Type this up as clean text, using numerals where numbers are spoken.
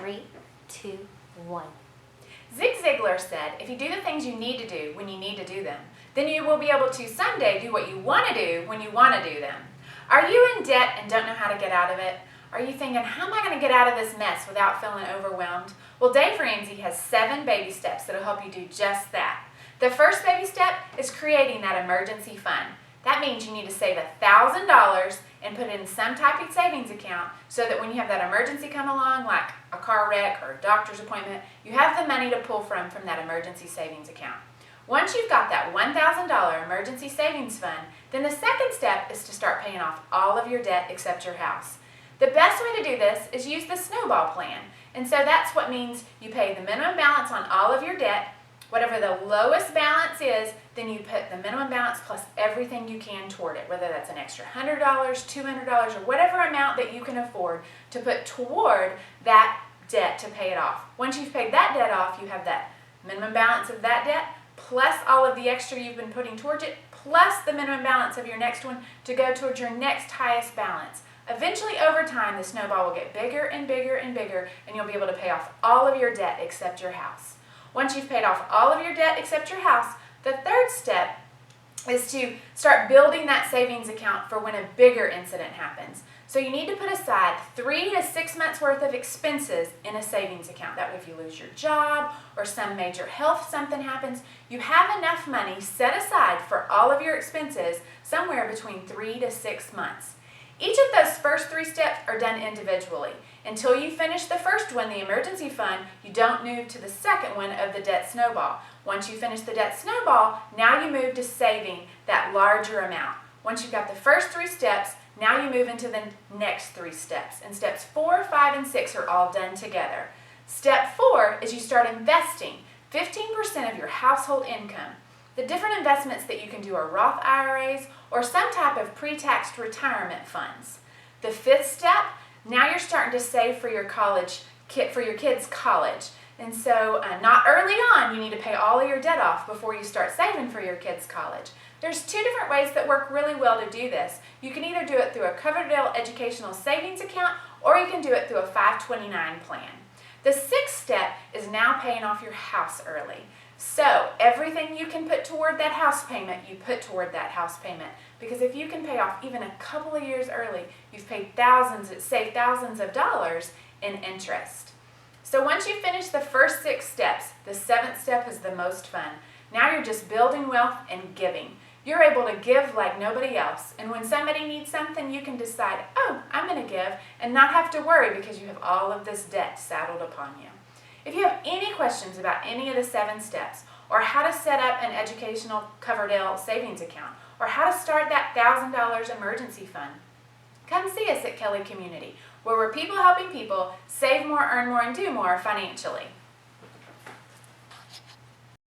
3, 2, 1. Zig Ziglar said, if you do the things you need to do when you need to do them, then you will be able to someday do what you want to do when you want to do them. Are you in debt and don't know how to get out of it? Are you thinking, how am I going to get out of this mess without feeling overwhelmed? Well, Dave Ramsey has 7 baby steps that will help you do just that. The first baby step is creating that emergency fund. That means you need to save $1,000 and put it in some type of savings account so that when you have that emergency come along, like a car wreck or a doctor's appointment, you have the money to pull from that emergency savings account. Once you've got that $1,000 emergency savings fund, then the second step is to start paying off all of your debt except your house. The best way to do this is use the snowball plan. And so that's what means you pay the minimum balance on all of your debt. Whatever the lowest balance is, then you put the minimum balance plus everything you can toward it, whether that's an extra $100, $200, or whatever amount that you can afford to put toward that debt to pay it off. Once you've paid that debt off, you have that minimum balance of that debt plus all of the extra you've been putting towards it, plus the minimum balance of your next one to go towards your next highest balance. Eventually, over time, the snowball will get bigger and bigger and bigger, and you'll be able to pay off all of your debt except your house. Once you've paid off all of your debt except your house, the third step is to start building that savings account for when a bigger incident happens. So you need to put aside 3 to 6 months worth of expenses in a savings account. That way if you lose your job or some major health something happens, you have enough money set aside for all of your expenses somewhere between 3 to 6 months. Each of those first 3 steps are done individually. Until you finish the first one, the emergency fund, you don't move to the second one of the debt snowball. Once you finish the debt snowball, now you move to saving that larger amount. Once you've got the first 3 steps, now you move into the next 3 steps. And steps 4, 5, and 6 are all done together. Step 4 is you start investing 15% of your household income. The different investments that you can do are Roth IRAs or some type of pre-taxed retirement funds. The 5th step, now you're starting to save for your kids' college. And so not early on, you need to pay all of your debt off before you start saving for your kids' college. There's 2 different ways that work really well to do this. You can either do it through a Coverdale Educational Savings Account or you can do it through a 529 plan. The 6th step is now paying off your house early. So everything you can put toward that house payment, you put toward that house payment. Because if you can pay off even a couple of years early, you've saved thousands of dollars in interest. So once you finish the first 6 steps, the 7th step is the most fun. Now you're just building wealth and giving. You're able to give like nobody else. And when somebody needs something, you can decide, oh, I'm going to give, and not have to worry because you have all of this debt saddled upon you. If you have any questions about any of the 7 steps, or how to set up an educational Coverdale savings account, or how to start that $1,000 emergency fund, come see us at Kelly Community, where we're people helping people save more, earn more, and do more financially.